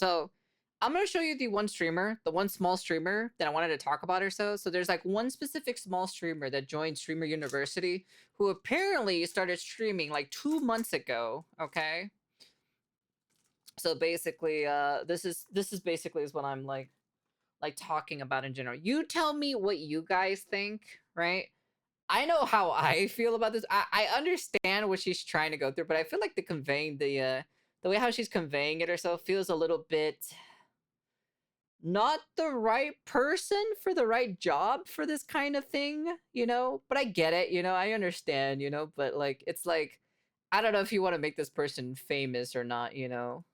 So I'm going to show you the one streamer, the one small streamer that I wanted to talk about or so. So there's like one specific small streamer that joined Streamer University who apparently started streaming like 2 months ago. Okay. So basically, this is basically is what I'm like talking about in general. You tell me what you guys think, right? I know how I feel about this. I understand what she's trying to go through, but I feel like the way how she's conveying it herself feels a little bit not the right person for the right job for this kind of thing, you know? But I get it, you know, I understand, you know, but like it's like I don't know if you want to make this person famous or not, you know.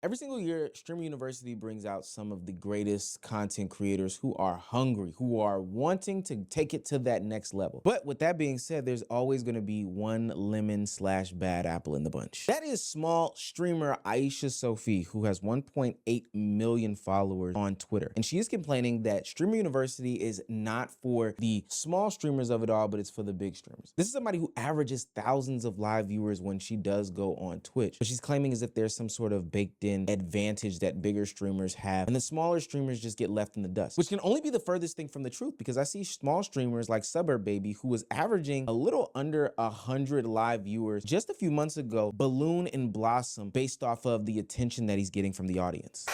Every single year, Streamer University brings out some of the greatest content creators who are hungry, who are wanting to take it to that next level. But with that being said, there's always going to be one lemon/bad apple in the bunch. That is small streamer Aisha Sophie, who has 1.8 million followers on Twitter. And she is complaining that Streamer University is not for the small streamers of it all, but it's for the big streamers. This is somebody who averages thousands of live viewers when she does go on Twitch. But she's claiming as if there's some sort of baked in advantage that bigger streamers have, and the smaller streamers just get left in the dust, which can only be the furthest thing from the truth, because I see small streamers like Suburb Baby, who was averaging a little under 100 live viewers just a few months ago, balloon and blossom based off of the attention that he's getting from the audience.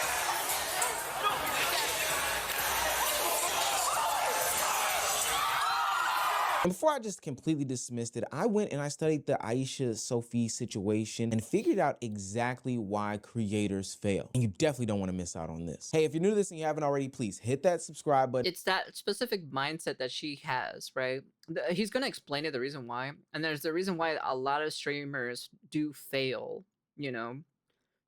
And before I just completely dismissed it, I went and I studied the Aisha Sophie situation and figured out exactly why creators fail. And you definitely don't want to miss out on this. Hey, if you're new to this and you haven't already, please hit that subscribe button. It's that specific mindset that she has, right? He's going to explain it, the reason why. And there's the reason why a lot of streamers do fail, you know,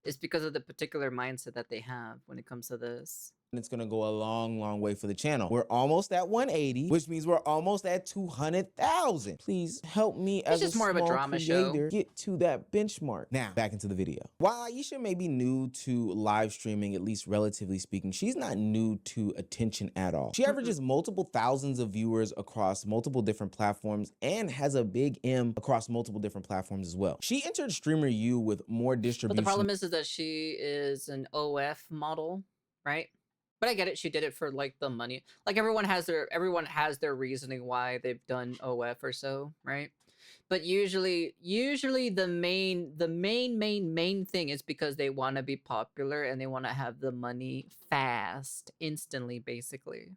it's because of the particular mindset that they have when it comes to this. And it's gonna go a long, long way for the channel. We're almost at 180, which means we're almost at 200,000. Please help me as just a more of a small drama show. creator get to that benchmark. Now, back into the video. While Aisha may be new to live streaming, at least relatively speaking, she's not new to attention at all. She averages multiple thousands of viewers across multiple different platforms and has a big M across multiple different platforms as well. She entered Streamer U with more distribution. But the problem is that she is an OF model, right? But I get it. She did it for like the money. Like everyone has their reasoning why they've done OF or so, right? But usually the main thing is because they want to be popular and they want to have the money fast, instantly, basically.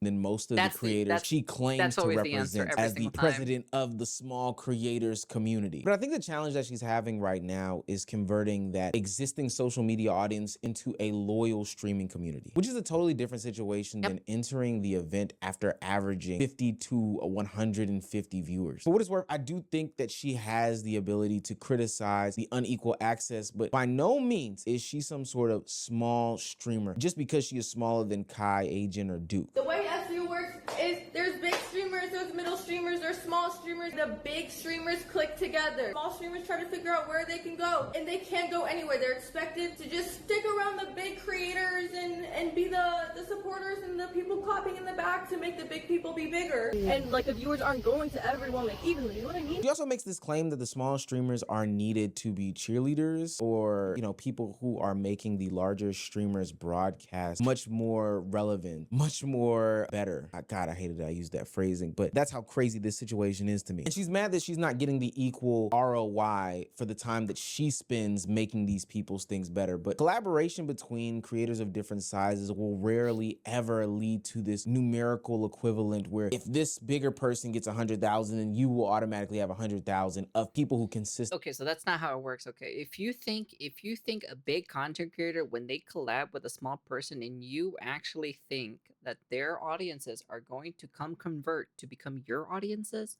Than most of the creators she claims to represent as the president of the small creators community. But I think the challenge that she's having right now is converting that existing social media audience into a loyal streaming community, which is a totally different situation than entering the event after averaging 50 to 150 viewers. For what it's worth, I do think that she has the ability to criticize the unequal access, but by no means is she some sort of small streamer just because she is smaller than Kai, Agent, or Duke. The way SU works is there's big streamers, there's middle streamers, there's small streamers. The big streamers click together. Small streamers try to figure out where they can go, and they can't go anywhere. They're expected to just stick around the big creators and be the supporters and the people clapping in the back to make the big people be bigger. And like the viewers aren't going to everyone like evenly, you know what I mean? She also makes this claim that the small streamers are needed to be cheerleaders, or, you know, people who are making the larger streamers broadcast much more relevant, much more better. God, I hated that I used that phrasing, but that's how crazy this situation is to me. And she's mad that she's not getting the equal ROI for the time that she spends making these people's things better. But collaboration between creators of different sizes will rarely ever lead to this numerical equivalent where if this bigger person gets 100,000, then you will automatically have 100,000 of people who consist. Okay, so that's not how it works. Okay, if you think a big content creator, when they collab with a small person and you actually think that their audiences are going to convert to become your audiences,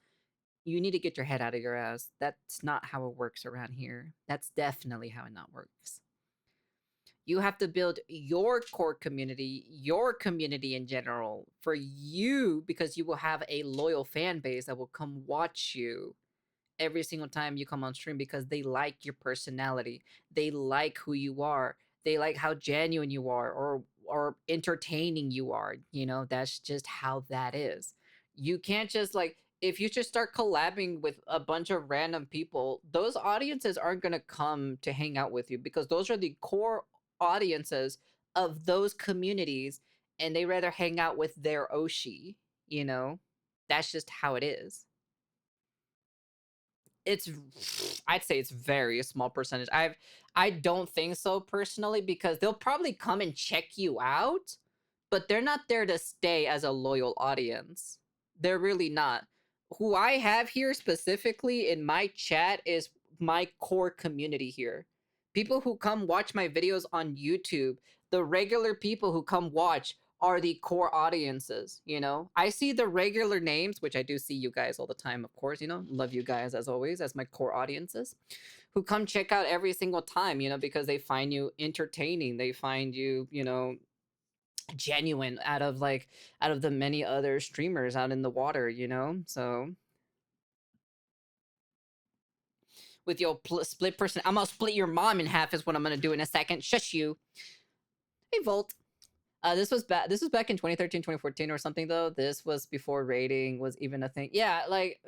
you need to get your head out of your ass. That's not how it works around here. That's definitely how it not works. You have to build your core community, your community in general, for you, because you will have a loyal fan base that will come watch you every single time you come on stream because they like your personality. They like who you are. They like how genuine you are or entertaining you are. You know, that's just how that is. You can't just like, if you just start collabing with a bunch of random people, those audiences aren't going to come to hang out with you because those are the core audiences of those communities, and they rather hang out with their Oshi, you know? That's just how it is. It's I'd say it's very small percentage. I don't think so personally because they'll probably come and check you out, but they're not there to stay as a loyal audience. They're really not. Who I have here specifically in my chat is my core community here. People who come watch my videos on YouTube, the regular people who come watch are the core audiences, you know? I see the regular names, which I do see you guys all the time, of course, you know? Love you guys as always, as my core audiences, who come check out every single time, you know, because they find you entertaining. They find you, you know, genuine out of the many other streamers out in the water, you know? So with your split person, I'm gonna split your mom in half is what I'm gonna do in a second. Shush you. Hey, Volt. This was back. This was back in 2013, 2014 or something though. This was before rating was even a thing. Yeah, like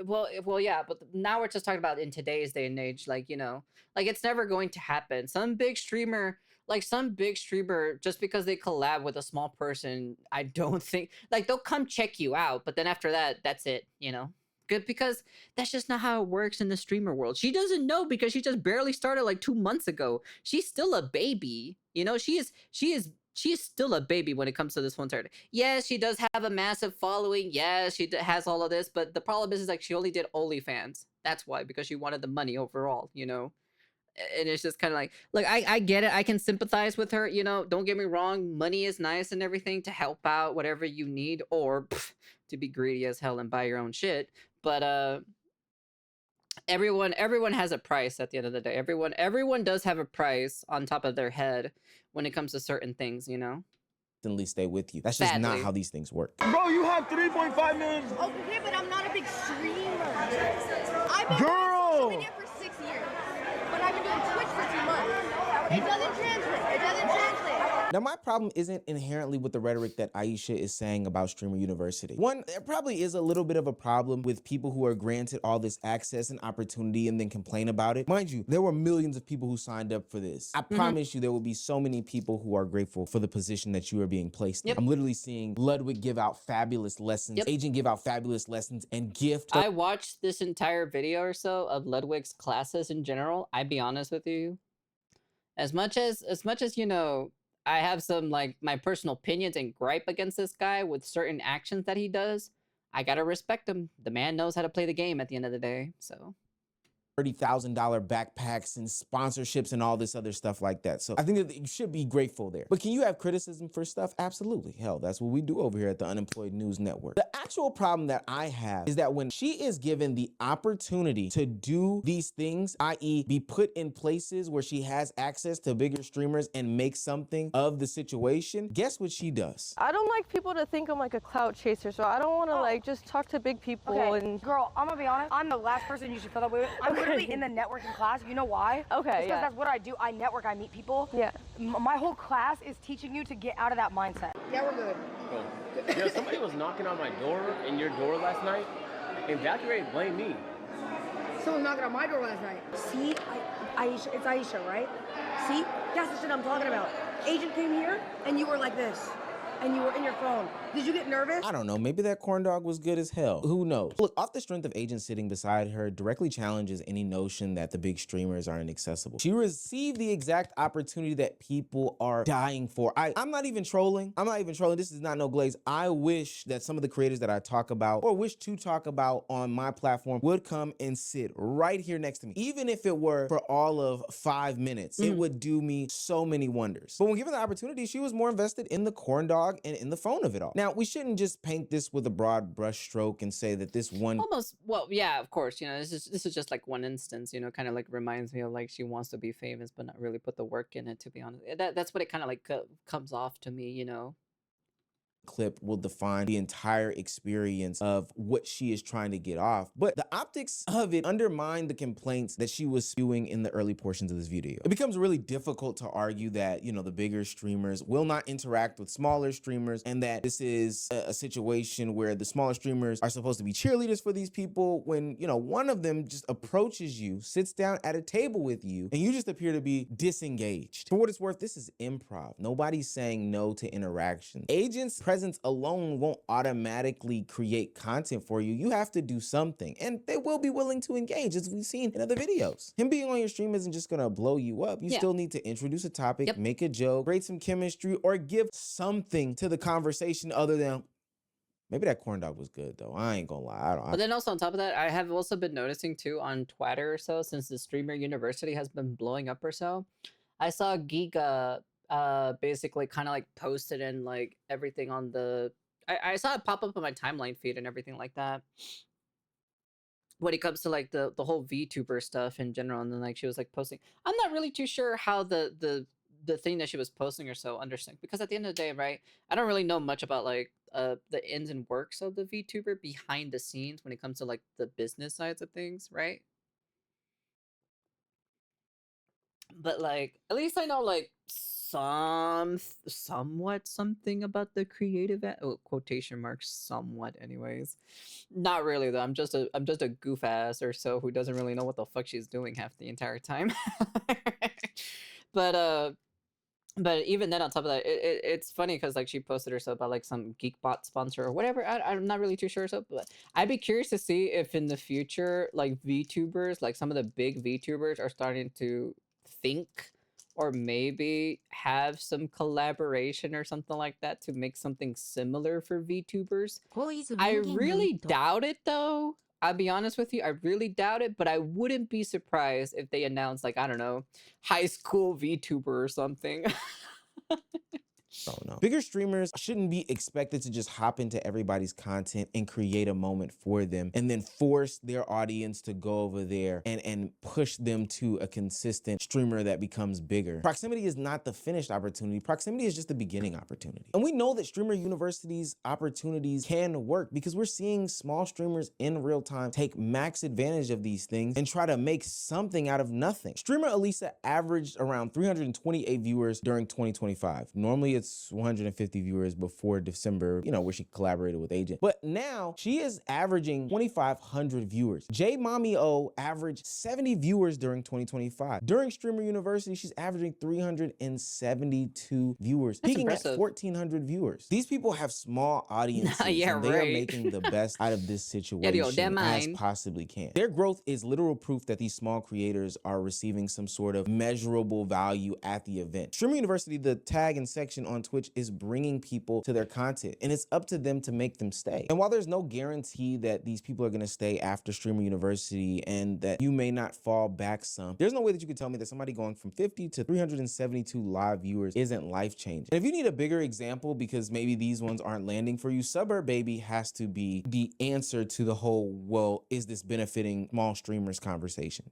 yeah. But now we're just talking about in today's day and age. Like you know, like it's never going to happen. Some big streamer, just because they collab with a small person, I don't think like they'll come check you out. But then after that, that's it. You know, good because that's just not how it works in the streamer world. She doesn't know because she just barely started like 2 months ago. She's still a baby. You know, she is still a baby when it comes to this one turn. Yes, she does have a massive following. Yes, she has all of this, but the problem is like she only did OnlyFans. That's why, because she wanted the money overall, you know. And it's just kind of like I get it. I can sympathize with her. You know, don't get me wrong. Money is nice and everything to help out whatever you need, or to be greedy as hell and buy your own shit. But everyone has a price at the end of the day. Everyone does have a price on top of their head when it comes to certain things, you know. Stay with you. That's just not Sadly. how these things work. Bro, you have 3.5 million. Okay, but I'm not a big streamer. I've been Girl! doing social media for 6 years, but I've been doing Twitch for 2 months. It doesn't translate. It doesn't translate. Now, my problem isn't inherently with the rhetoric that Aisha is saying about Streamer University. One, there probably is a little bit of a problem with people who are granted all this access and opportunity and then complain about it. Mind you, there were millions of people who signed up for this. I promise you there will be so many people who are grateful for the position that you are being placed in. I'm literally seeing Ludwig give out fabulous lessons, Agent give out fabulous lessons, and Gift. I watched this entire video or so of Ludwig's classes in general. I'd be honest with you. As much as you know, I have some like my personal opinions and gripe against this guy with certain actions that he does. I gotta respect him. The man knows how to play the game at the end of the day. So $30,000 backpacks and sponsorships and all this other stuff like that. So I think that you should be grateful there. But can you have criticism for stuff? Absolutely. Hell, that's what we do over here at the Unemployed News Network. The actual problem that I have is that when she is given the opportunity to do these things, i.e. be put in places where she has access to bigger streamers and make something of the situation, guess what she does? I don't like people to think I'm like a clout chaser, so I don't want to like just talk to big people. Okay, and girl, I'm gonna be honest. I'm the last person you should feel that way with. I'm literally in the networking class. You know why? Okay, Because yeah. that's what I do. I network. I meet people. Yeah. My whole class is teaching you to get out of that mindset. Yeah, we're good. Cool. You know, somebody was knocking on my door in your door last night, and Valkyrie blamed me. Someone knocking on my door last night. See, Aisha, it's Aisha, right? See, that's the shit I'm talking about. Agent came here, and you were like this. And you were in your phone. Did you get nervous? I don't know, maybe that corn dog was good as hell. Who knows? Look, off the strength of Agent sitting beside her directly challenges any notion that the big streamers are inaccessible. She received the exact opportunity that people are dying for. I'm not even trolling. This is not no glaze. I wish that some of the creators that I talk about or wish to talk about on my platform would come and sit right here next to me. Even if it were for all of 5 minutes, it would do me so many wonders. But when given the opportunity, she was more invested in the corn dog and in the phone of it all. Now, we shouldn't just paint this with a broad brush stroke and say that this one almost, well, yeah, of course, you know, this is just like one instance, you know, kind of like reminds me of like she wants to be famous but not really put the work in it, to be honest. That's what it kind of like comes off to me, you know. clip will define the entire experience of what she is trying to get off. But the optics of it undermine the complaints that she was spewing in the early portions of this video. It becomes really difficult to argue that, the bigger streamers will not interact with smaller streamers, and that this is a situation where the smaller streamers are supposed to be cheerleaders for these people when, one of them just approaches you, sits down at a table with you, and you just appear to be disengaged. For what it's worth, this is improv. Nobody's saying no to interaction. Agents' presence alone won't automatically create content for you. You have to do something, and they will be willing to engage, as we've seen in other videos. Him being on your stream isn't just gonna blow you up. You still need to introduce a topic, make a joke, create some chemistry, or give something to the conversation other than, maybe that corn dog was good though. I ain't gonna lie. But then also on top of that, I have also been noticing too on Twitter or so, since the Streamer University has been blowing up or so, I saw Giga basically kind of like posted and like everything on the, I saw it pop up on my timeline feed and everything like that when it comes to like the whole VTuber stuff in general. And then like she was like posting, I'm not really too sure how the thing that she was posting or so understand, because at the end of the day, right, I don't really know much about like the ins and works of the VTuber behind the scenes when it comes to like the business sides of things, right? But like at least I know like somewhat something about the creative quotation marks somewhat anyways. Not really though. I'm just a goof ass or so who doesn't really know what the fuck she's doing half the entire time. but but even then on top of that, it's funny because like she posted herself about like some Geekbot sponsor or whatever. I'm not really too sure, so but I'd be curious to see if in the future like VTubers, like some of the big VTubers are starting to think or maybe have some collaboration or something like that to make something similar for VTubers. I really doubt it though. I'll be honest with you, I really doubt it, but I wouldn't be surprised if they announce like, I don't know, high school VTuber or something. Oh no. Bigger streamers shouldn't be expected to just hop into everybody's content and create a moment for them and then force their audience to go over there and push them to a consistent streamer that becomes bigger. Proximity is not the finished opportunity. Proximity is just the beginning opportunity. And we know that Streamer University's opportunities can work because we're seeing small streamers in real time take max advantage of these things and try to make something out of nothing. Streamer Aisha averaged around 328 viewers during 2025. Normally it's 150 viewers before December, where she collaborated with Agent. But now she is averaging 2,500 viewers. J Mommy O averaged 70 viewers during 2025. During Streamer University, she's averaging 372 viewers, That's peaking impressive. at 1,400 viewers. These people have small audiences, Yeah, and they are right. making the best out of this situation damn as mind. possibly can. Their growth is literal proof that these small creators are receiving some sort of measurable value at the event. Streamer University, the tag and section on Twitch, is bringing people to their content, and it's up to them to make them stay. And while there's no guarantee that these people are going to stay after Streamer University and that you may not fall back some, there's no way that you could tell me that somebody going from 50 to 372 live viewers isn't life-changing. And if you need a bigger example because maybe these ones aren't landing for you, Suburb Baby has to be the answer to the whole, well, is this benefiting small streamers conversation.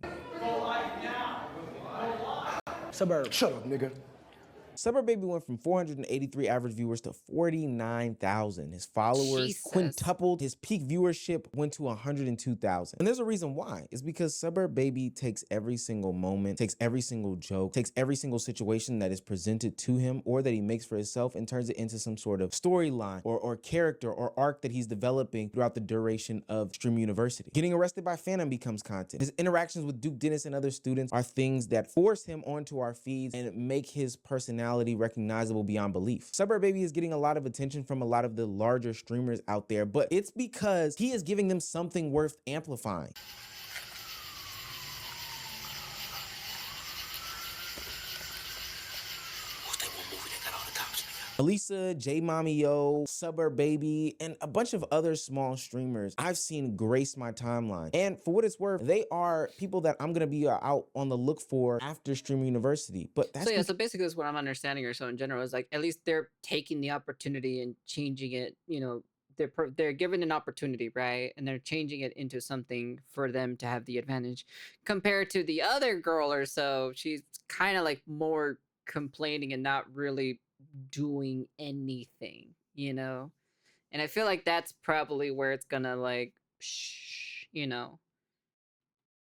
Suburb. Shut up, nigga. Suburb Baby went from 483 average viewers to 49,000. His followers Jesus. quintupled. His peak viewership went to 102,000. And there's a reason why. It's because Suburb Baby takes every single moment, takes every single joke, takes every single situation that is presented to him or that he makes for himself and turns it into some sort of storyline or character or arc that he's developing throughout the duration of Stream University. Getting arrested by Phantom becomes content. His interactions with Duke Dennis and other students are things that force him onto our feeds and make his personality recognizable beyond belief. Suburb Baby is getting a lot of attention from a lot of the larger streamers out there, but it's because he is giving them something worth amplifying. Aisha, J Mommy O, Suburb Baby, and a bunch of other small streamers I've seen grace my timeline. And for what it's worth, they are people that I'm gonna be out on the look for after Streamer University. But that's So yeah, so basically that's what I'm understanding or so in general is like at least they're taking the opportunity and changing it, they're given an opportunity, right? And they're changing it into something for them to have the advantage compared to the other girl or so. She's kind of like more complaining and not really doing anything, you know? And I feel like that's probably where it's gonna like, you know.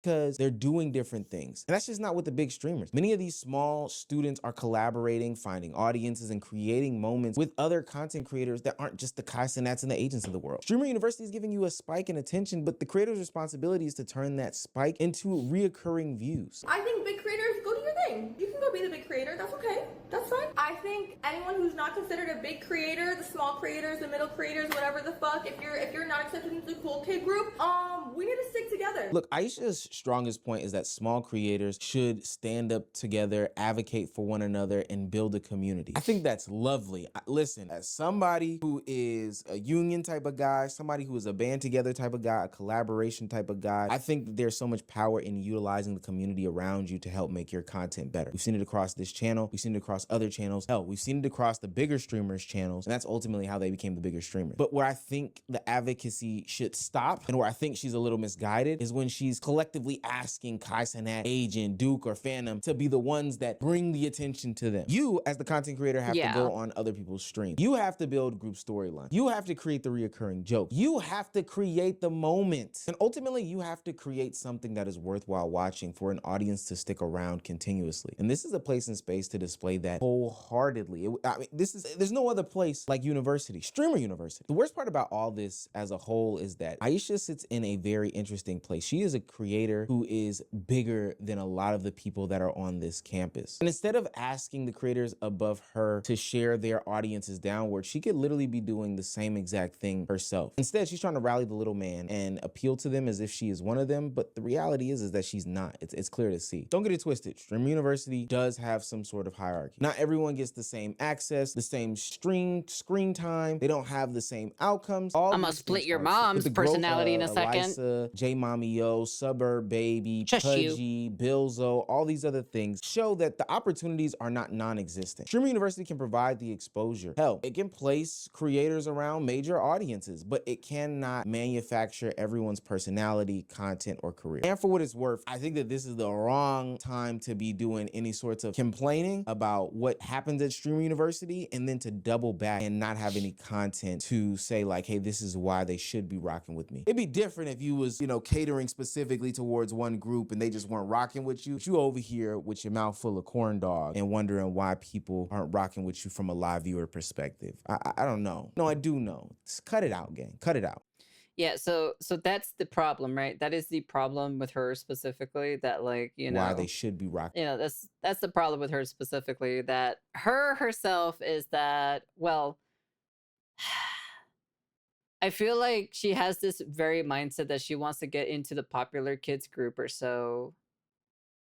Because they're doing different things. And that's just not with the big streamers. Many of these small students are collaborating, finding audiences, and creating moments with other content creators that aren't just the Kai Cenats and the agents of the world. Streamer University is giving you a spike in attention, but the creator's responsibility is to turn that spike into reoccurring views. I think big creators, go do your thing. You can go be the big creator, that's okay. That's fine. I think anyone who's not considered a big creator, the small creators, the middle creators, whatever the fuck, if you're not accepted into the cool kid group, we need to stick together. Look, Aisha's strongest point is that small creators should stand up together, advocate for one another, and build a community. I think that's lovely. Listen, as somebody who is a union type of guy, somebody who is a band together type of guy, a collaboration type of guy, I think that there's so much power in utilizing the community around you to help make your content better. We've seen it across this channel. We've seen it across other channels. Hell, we've seen it across the bigger streamers' channels, and that's ultimately how they became the bigger streamers. But where I think the advocacy should stop, and where I think she's a little misguided, is when she's collectively asking Kai Cenat, Agent, Duke, or Phantom to be the ones that bring the attention to them. You, as the content creator, have to go on other people's streams. You have to build group storylines. You have to create the reoccurring joke. You have to create the moment. And ultimately, you have to create something that is worthwhile watching for an audience to stick around continuously. And this is a place and space to display that wholeheartedly. There's no other place like university, streamer university. The worst part about all this as a whole is that Aisha sits in a very interesting place. She is a creator who is bigger than a lot of the people that are on this campus. And instead of asking the creators above her to share their audiences downward, she could literally be doing the same exact thing herself. Instead, she's trying to rally the little man and appeal to them as if she is one of them, but the reality is that she's not. It's clear to see. Don't get it twisted. Streamer University does have some sort of hierarchy. Not everyone gets the same access, the same screen time. They don't have the same outcomes. I'm gonna split your mom's personality in a second. Alyssa, J Mommy Yo, Suburb Baby, Pudgy, Bilzo, all these other things show that the opportunities are not non-existent. Streamer University can provide the exposure. Hell, it can place creators around major audiences, but it cannot manufacture everyone's personality, content, or career. And for what it's worth, I think that this is the wrong time to be doing any sorts of complaining about what happens at Streamer University and then to double back and not have any content to say like, hey, this is why they should be rocking with me. It'd be different if you was, catering specifically towards one group and they just weren't rocking with you. But you over here with your mouth full of corn dog and wondering why people aren't rocking with you from a live viewer perspective. I don't know. No, I do know. Just cut it out, gang. Cut it out. Yeah, so that's the problem, right? That is the problem with her specifically, that like, why they should be rocking. That's the problem with her specifically, that herself is that, well, I feel like she has this very mindset that she wants to get into the popular kids group or so,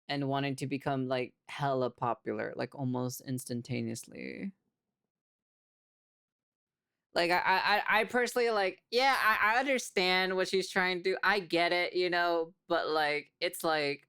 and wanting to become like hella popular, like almost instantaneously. Like I personally like, yeah, I understand what she's trying to do. I get it, but like it's like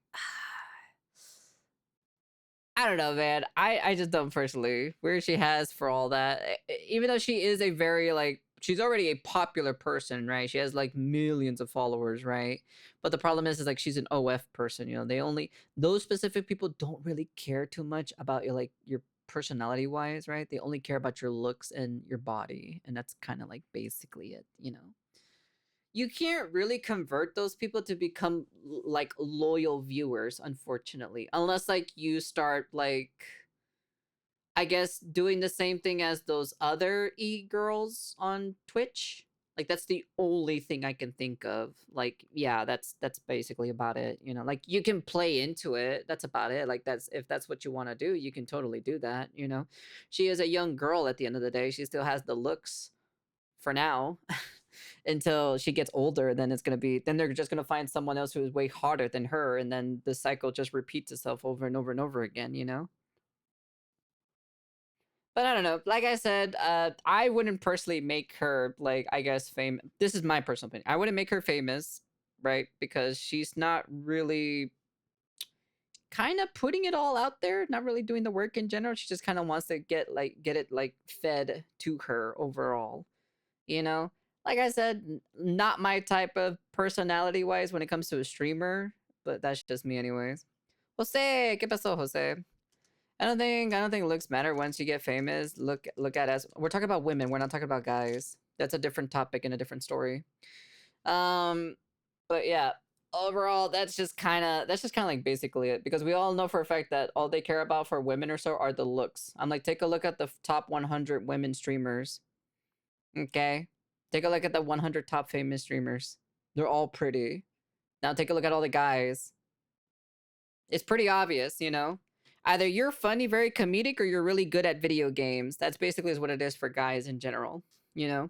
I don't know, man. I just don't personally where she has for all that. Even though she is a very like, she's already a popular person, right? She has like millions of followers, right? But the problem is like she's an OF person, those specific people don't really care too much about your personality wise, right? They only care about your looks and your body, and that's kind of like basically it. You can't really convert those people to become like loyal viewers, unfortunately, unless like you start like, I guess, doing the same thing as those other e-girls on Twitch. Like that's the only thing I can think of. Like, yeah, that's basically about it. Like you can play into it. That's about it. Like if that's what you want to do, you can totally do that. She is a young girl at the end of the day. She still has the looks for now until she gets older. Then they're just going to find someone else who is way harder than her. And then the cycle just repeats itself over and over and over again, But I don't know. Like I said, I wouldn't personally make her, like, I guess, famous. This is my personal opinion. I wouldn't make her famous, right? Because she's not really kind of putting it all out there, not really doing the work in general. She just kind of wants to get it, like, fed to her overall, Like I said, not my type of personality-wise when it comes to a streamer, but that's just me anyways. Jose, ¿qué pasó, Jose? I don't think looks matter once you get famous. Look at us. We're talking about women. We're not talking about guys. That's a different topic and a different story. But yeah, overall, that's just kind of like basically it, because we all know for a fact that all they care about for women or so are the looks. I'm like, take a look at the top 100 women streamers. Okay, take a look at the 100 top famous streamers. They're all pretty. Now take a look at all the guys. It's pretty obvious, you know? Either you're funny, very comedic, or you're really good at video games. That's basically is what it is for guys in general, you know?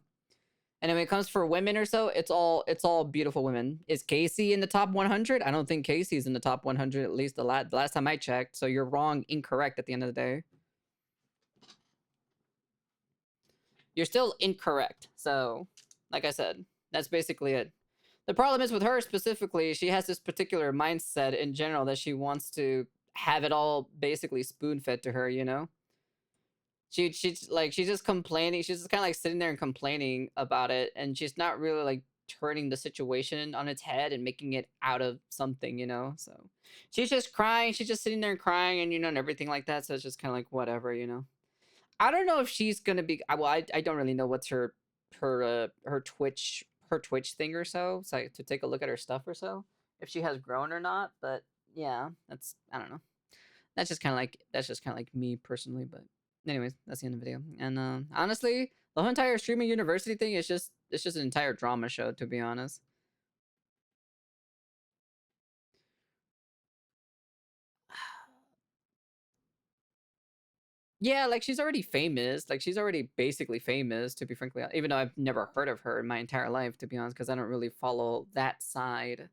And when it comes for women or so, it's all beautiful women. Is Casey in the top 100? I don't think Casey's in the top 100, at least the last time I checked. So you're wrong, incorrect at the end of the day. You're still incorrect. So, like I said, that's basically it. The problem is with her specifically, she has this particular mindset in general that she wants to have it all basically spoon-fed to her, you know? She's just complaining. She's just kind of like sitting there and complaining about it, and she's not really like turning the situation on its head and making it out of something, you know? So she's just crying. She's just sitting there and crying, and, you know, and everything like that. So it's just kind of like whatever, you know? I don't know if she's gonna be. Well, I don't really know what's her Twitch thing or so. So to take a look at her stuff or so, if she has grown or not. But yeah, I don't know. That's just kind of like me personally. But anyways, that's the end of the video. And honestly, the whole entire streaming university thing is it's just an entire drama show, to be honest. Yeah, like she's already famous. Like she's already basically famous, to be frankly, even though I've never heard of her in my entire life, to be honest, because I don't really follow that side.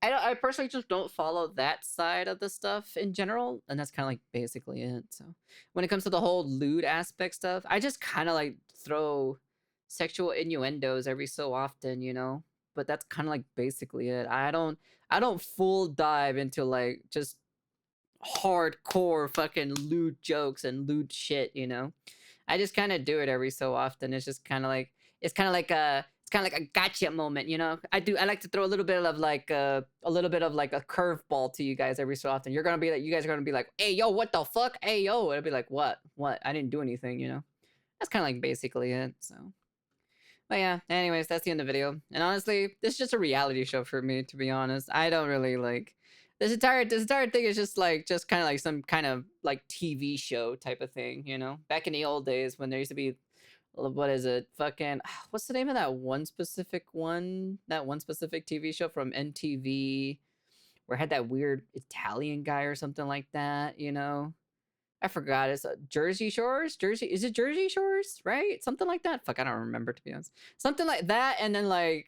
I personally just don't follow that side of the stuff in general, and that's kind of like basically it. So when it comes to the whole lewd aspect stuff, I just kind of like throw sexual innuendos every so often, you know. But that's kind of like basically it. I don't full dive into like just hardcore fucking lewd jokes and lewd shit, you know? I just kind of do it every so often. It's just kind of like a gotcha moment, you know? I like to throw a little bit of like a little bit of like a curveball to you guys every so often. You guys are gonna be like, hey yo, what the fuck? Hey yo, it'll be like, what? I didn't do anything, you know? That's kind of like basically it. So but yeah, anyways, that's the end of the video. And honestly, this is just a reality show for me, to be honest. I don't really like this entire thing is just kind of like some kind of like TV show type of thing, you know? Back in the old days when there used to be what is it? Fucking what's the name of that one specific TV show from NTV where it had that weird Italian guy or something like that, you know? I forgot. It's Jersey Shores. Is it Jersey Shores? Right? Something like that. Fuck, I don't remember, to be honest. Something like that, and then like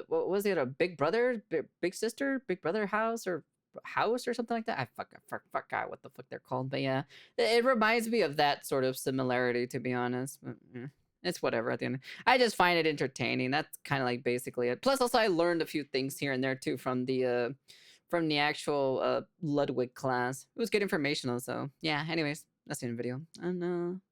what was it? A Big Brother, Big Sister, Big Brother house or something like that. I forgot what the fuck they're called. But yeah, it reminds me of that sort of similarity, to be honest. But, it's whatever at the end. I just find it entertaining. That's kind of like basically it. Plus, also I learned a few things here and there too from the actual Ludwig class. It was good informational. So yeah. Anyways, that's the end of the video. And